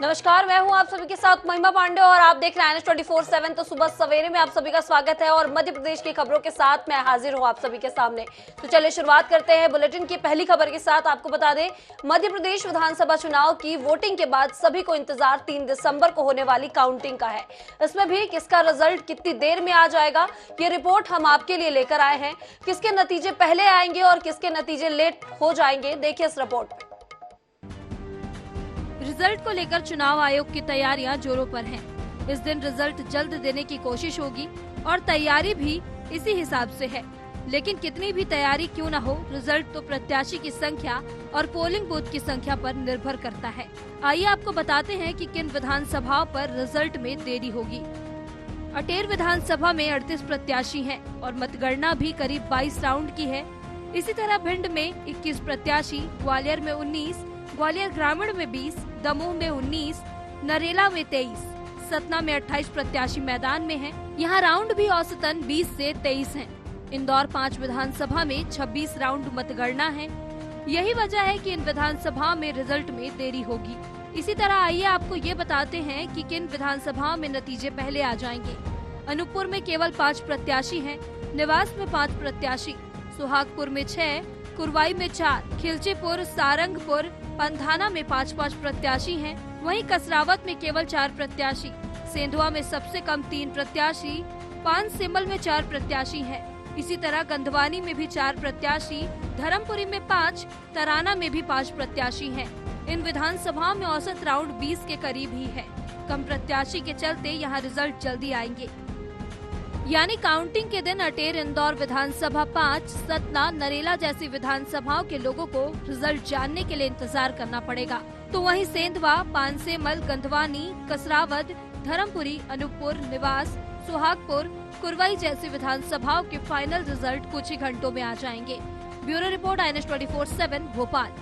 नमस्कार, मैं हूं आप सभी के साथ महिमा पांडे और आप देख रहे हैं 24/7। तो सुबह सवेरे में आप सभी का स्वागत है और मध्य प्रदेश की खबरों के साथ मैं हाजिर हूं आप सभी के सामने। तो चलिए शुरुआत करते हैं बुलेटिन की पहली खबर के साथ। आपको बता दें, मध्य प्रदेश विधानसभा चुनाव की वोटिंग के बाद सभी को इंतजार 3 दिसंबर को होने वाली काउंटिंग का है। इसमें भी किसका रिजल्ट कितनी देर में आ जाएगा, ये रिपोर्ट हम आपके लिए लेकर आए हैं। किसके नतीजे पहले आएंगे और किसके नतीजे लेट हो जाएंगे, देखिए इस रिपोर्ट में। रिजल्ट को लेकर चुनाव आयोग की तैयारियां जोरों पर हैं। इस दिन रिजल्ट जल्द देने की कोशिश होगी और तैयारी भी इसी हिसाब से है। लेकिन कितनी भी तैयारी क्यों न हो, रिजल्ट तो प्रत्याशी की संख्या और पोलिंग बूथ की संख्या पर निर्भर करता है। आइए आपको बताते हैं कि किन विधानसभाओं पर रिजल्ट में देरी होगी। अटेर विधानसभा में 38 प्रत्याशी हैं और मतगणना भी करीब 22 राउंड की है। इसी तरह भिंड में 21 प्रत्याशी, ग्वालियर में 19, ग्वालियर ग्रामीण में 20, दमोह में 19, नरेला में 23, सतना में 28 प्रत्याशी मैदान में हैं। यहाँ राउंड भी औसतन 20 से 23 हैं। इंदौर 5 विधानसभा में 26 राउंड मतगणना है। यही वजह है कि इन विधानसभा में रिजल्ट में देरी होगी। इसी तरह आइए आपको ये बताते हैं कि किन विधानसभाओं में नतीजे पहले आ जाएंगे। अनूपपुर में केवल 5 प्रत्याशी हैं, निवास में 5 प्रत्याशी, सुहागपुर में 6, कुरवाई में 4, खिलचीपुर, सारंगपुर, पंधाना में 5-5 प्रत्याशी हैं। वहीं कसरावत में केवल 4 प्रत्याशी, सेंधवा में सबसे कम 3 प्रत्याशी, पानसेमल में 4 प्रत्याशी हैं। इसी तरह गंधवानी में भी 4 प्रत्याशी, धर्मपुरी में 5, तराना में भी 5 प्रत्याशी हैं। इन विधानसभाओं में औसत राउंड 20 के करीब ही है। कम प्रत्याशी के चलते यहाँ रिजल्ट जल्दी आएंगे। यानी काउंटिंग के दिन अटेर, इंदौर विधानसभा 5, सतना, नरेला जैसी विधानसभाओं के लोगों को रिजल्ट जानने के लिए इंतजार करना पड़ेगा। तो वहीं सेंधवा, पानसेमल, गंधवानी, कसरावद, धर्मपुरी, अनूपपुर, निवास, सुहागपुर, कुरवाई जैसी विधानसभाओं के फाइनल रिजल्ट कुछ ही घंटों में आ जाएंगे। Bureau report, INS 24/7 Bhopal.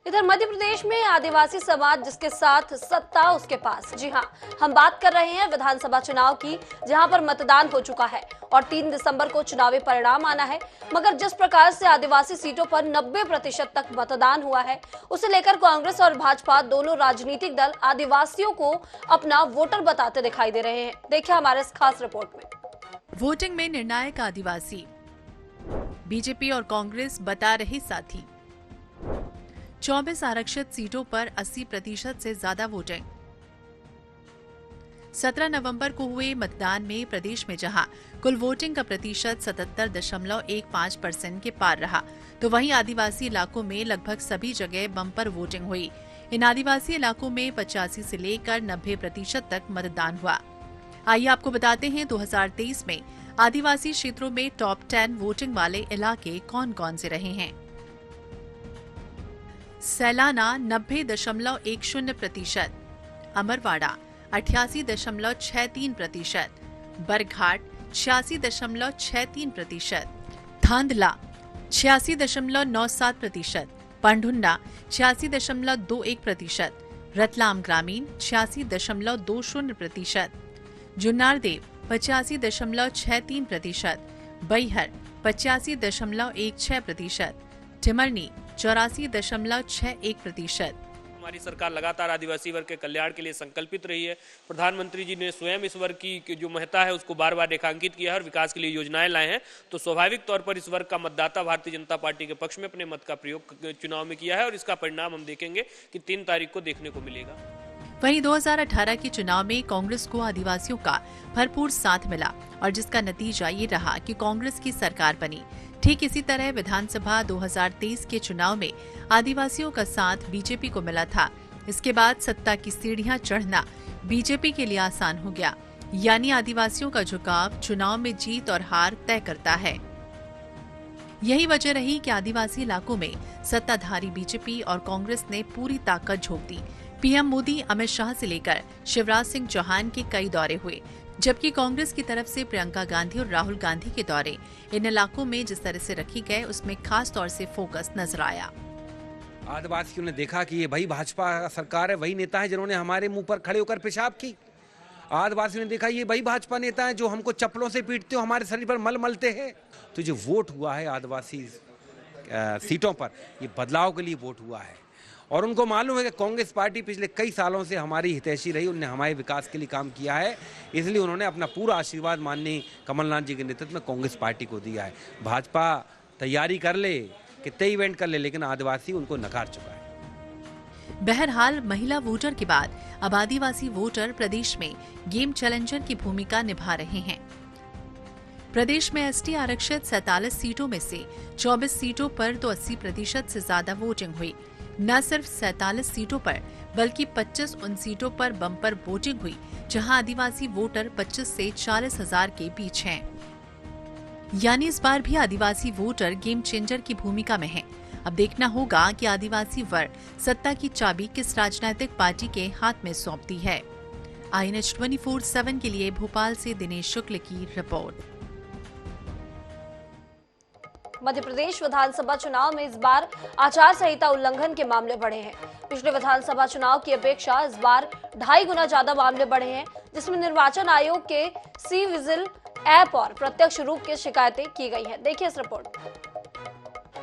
इधर मध्य प्रदेश में आदिवासी समाज जिसके साथ सत्ता उसके पास। जी हां, हम बात कर रहे हैं विधानसभा चुनाव की, जहां पर मतदान हो चुका है और 3 दिसंबर को चुनावी परिणाम आना है। मगर जिस प्रकार से आदिवासी सीटों पर 90% तक मतदान हुआ है, उसे लेकर कांग्रेस और भाजपा दोनों राजनीतिक दल आदिवासियों को अपना वोटर बताते दिखाई दे रहे हैं। देखिए हमारे इस खास रिपोर्ट में। वोटिंग में निर्णायक आदिवासी, बीजेपी और कांग्रेस बता रहे साथी। 24 आरक्षित सीटों पर 80% से ज्यादा वोटिंग। 17 नवंबर को हुए मतदान में प्रदेश में जहां कुल वोटिंग का प्रतिशत 77.15% के पार रहा, तो वहीं आदिवासी इलाकों में लगभग सभी जगह बम्पर वोटिंग हुई। इन आदिवासी इलाकों में 85 से लेकर 90% तक मतदान हुआ। आइए आपको बताते हैं 2023 में आदिवासी क्षेत्रों में टॉप 10 वोटिंग वाले इलाके कौन कौन से रहे हैं। सैलाना 90.10%, अमरवाड़ा 88.63%, बरघाट 86.63%, थांदला 86.97%, पंढुन्ना 86.21%, रतलाम ग्रामीण 86.20%, जुन्नारदेव 85.63%, बैहर 85.16%, टिमरनी 84.61%। हमारी सरकार लगातार आदिवासी वर्ग के कल्याण के लिए संकल्पित रही है। प्रधानमंत्री जी ने स्वयं इस वर्ग की जो महत्ता है उसको बार बार रेखांकित किया है और विकास के लिए योजनाएं लाए हैं। तो स्वाभाविक तौर पर इस वर्ग का मतदाता भारतीय जनता पार्टी के पक्ष में अपने मत का प्रयोग चुनाव में किया है और इसका परिणाम हम देखेंगे कि 3 तारीख को देखने को मिलेगा। वहीं 2018 के चुनाव में कांग्रेस को आदिवासियों का भरपूर साथ मिला और जिसका नतीजा ये रहा कि कांग्रेस की सरकार बनी। ठीक इसी तरह विधानसभा 2023 के चुनाव में आदिवासियों का साथ बीजेपी को मिला था। इसके बाद सत्ता की सीढ़ियां चढ़ना बीजेपी के लिए आसान हो गया। यानी आदिवासियों का झुकाव चुनाव में जीत और हार तय करता है। यही वजह रही कि आदिवासी इलाकों में सत्ताधारी बीजेपी और कांग्रेस ने पूरी ताकत झोंक दी। पीएम मोदी, अमित शाह से लेकर शिवराज सिंह चौहान के कई दौरे हुए, जबकि कांग्रेस की तरफ से प्रियंका गांधी और राहुल गांधी के दौरे इन इलाकों में जिस तरह से रखे गए उसमें खास तौर से फोकस नजर आया। आदिवासियों ने देखा कि ये वही भाजपा सरकार है, वही नेता है जिन्होंने हमारे मुंह पर खड़े होकर पेशाब की। आदिवासियों ने देखा ये वही भाजपा नेता है जो हमको चप्पलों से पीटते हो, हमारे शरीर पर मल मलते हैं। तो जो वोट हुआ है आदिवासी सीटों पर ये बदलाव के लिए वोट हुआ है। और उनको मालूम है कि कांग्रेस पार्टी पिछले कई सालों से हमारी हितैषी रही, उन्होंने हमारे विकास के लिए काम किया है, इसलिए उन्होंने अपना पूरा आशीर्वाद माननीय कमलनाथ जी के नेतृत्व में कांग्रेस पार्टी को दिया है। भाजपा तैयारी कर ले, कितने इवेंट कर ले, लेकिन आदिवासी उनको नकार चुका है। बहरहाल महिला वोटर के बाद अब आदिवासी वोटर प्रदेश में गेम चैलेंजर की भूमिका निभा रहे हैं। प्रदेश में एसटी आरक्षित 47 सीटों में से 24 सीटों पर तो 80% से ज्यादा वोटिंग हुई। न सिर्फ 47 सीटों पर बल्कि 25 उन सीटों पर बम्पर वोटिंग हुई जहां आदिवासी वोटर 25 से 40 हजार के बीच हैं। यानी इस बार भी आदिवासी वोटर गेम चेंजर की भूमिका में हैं। अब देखना होगा कि आदिवासी वर्ग सत्ता की चाबी किस राजनीतिक पार्टी के हाथ में सौंपती है। INH 24/7 के लिए भोपाल से दिनेश शुक्ल की रिपोर्ट। मध्य प्रदेश विधानसभा चुनाव में इस बार आचार संहिता उल्लंघन के मामले बढ़े हैं। पिछले विधानसभा चुनाव की अपेक्षा इस बार 2.5 गुना ज्यादा मामले बढ़े हैं, जिसमें निर्वाचन आयोग के सी विजिल ऐप और प्रत्यक्ष रूप की शिकायतें की गई हैं। देखिए इस रिपोर्ट।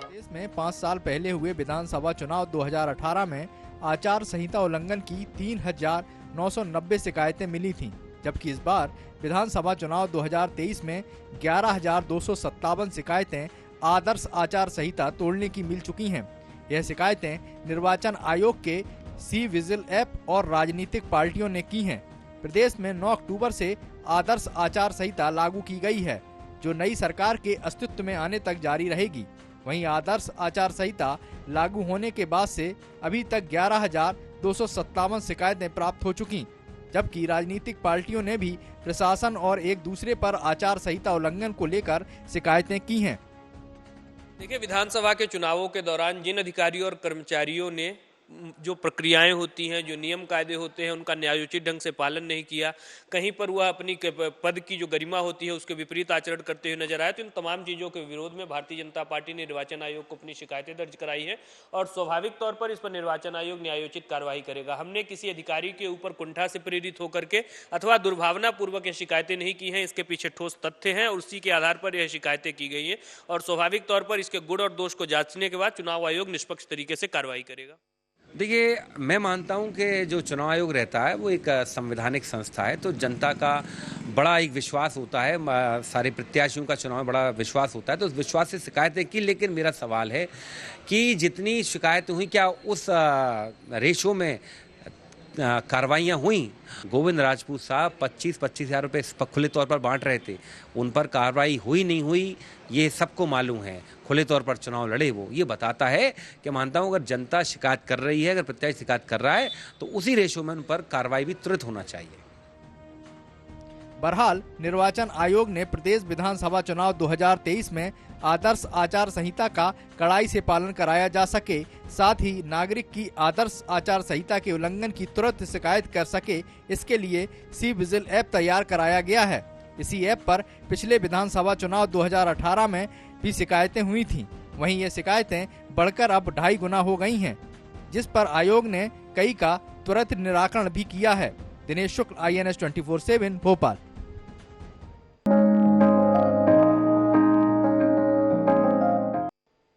देश में 5 साल पहले हुए विधानसभा चुनाव 2018 में आचार संहिता उल्लंघन की 3,990 शिकायतें मिली थीं, जबकि इस बार विधानसभा चुनाव 2023 में 11,257 शिकायतें आदर्श आचार संहिता तोड़ने की मिल चुकी हैं। यह शिकायतें निर्वाचन आयोग के सी विजिल ऐप और राजनीतिक पार्टियों ने की हैं। प्रदेश में 9 अक्टूबर से आदर्श आचार संहिता लागू की गई है, जो नई सरकार के अस्तित्व में आने तक जारी रहेगी। वहीं आदर्श आचार संहिता लागू होने के बाद से अभी तक 11,257 शिकायतें प्राप्त हो चुकी, जबकि राजनीतिक पार्टियों ने भी प्रशासन और एक दूसरे पर आचार संहिता उल्लंघन को लेकर शिकायतें की हैं। देखिए, विधानसभा के चुनावों के दौरान जिन अधिकारियों और कर्मचारियों ने जो प्रक्रियाएं होती हैं, जो नियम कायदे होते हैं, उनका न्यायोचित ढंग से पालन नहीं किया, कहीं पर वह अपनी पद की जो गरिमा होती है उसके विपरीत आचरण करते हुए नजर आए, तो इन तमाम चीज़ों के विरोध में भारतीय जनता पार्टी ने निर्वाचन आयोग को अपनी शिकायतें दर्ज कराई है और स्वाभाविक तौर पर इस पर निर्वाचन आयोग न्यायोचित कार्रवाई करेगा। हमने किसी अधिकारी के ऊपर कुंठा से प्रेरित होकर के अथवा दुर्भावना पूर्वक ये शिकायतें नहीं की हैं। इसके पीछे ठोस तथ्य हैं और उसी के आधार पर यह शिकायतें की गई हैं और स्वाभाविक तौर पर इसके गुण और दोष को जांचने के बाद चुनाव आयोग निष्पक्ष तरीके से कार्रवाई करेगा। देखिए, मैं मानता हूं कि जो चुनाव आयोग रहता है वो एक संवैधानिक संस्था है, तो जनता का बड़ा एक विश्वास होता है, सारे प्रत्याशियों का चुनाव में बड़ा विश्वास होता है, तो उस विश्वास से शिकायतें की। लेकिन मेरा सवाल है कि जितनी शिकायतें हुई, क्या उस रेशो में कार्रवाइयाँ हुई? गोविंद राजपूत साहब 25-25 हज़ार रुपये खुले तौर पर बांट रहे थे, उन पर कार्रवाई हुई नहीं हुई ये सबको मालूम है। खुले तौर पर चुनाव लड़े वो, ये बताता है कि मानता हूँ अगर जनता शिकायत कर रही है, अगर प्रत्याशी शिकायत कर रहा है, तो उसी रेशो में उन पर कार्रवाई भी तुरंत होना चाहिए। बहरहाल निर्वाचन आयोग ने प्रदेश विधानसभा चुनाव 2023 में आदर्श आचार संहिता का कड़ाई से पालन कराया जा सके, साथ ही नागरिक की आदर्श आचार संहिता के उल्लंघन की तुरंत शिकायत कर सके, इसके लिए सी विजिल ऐप तैयार कराया गया है। इसी ऐप पर पिछले विधानसभा चुनाव 2018 में भी शिकायतें हुई थीं। वहीं ये शिकायतें बढ़कर अब 2.5 गुना हो गई हैं, जिस पर आयोग ने कई का तुरंत निराकरण भी किया है। दिनेश शुक्ल, INH 24/7 भोपाल।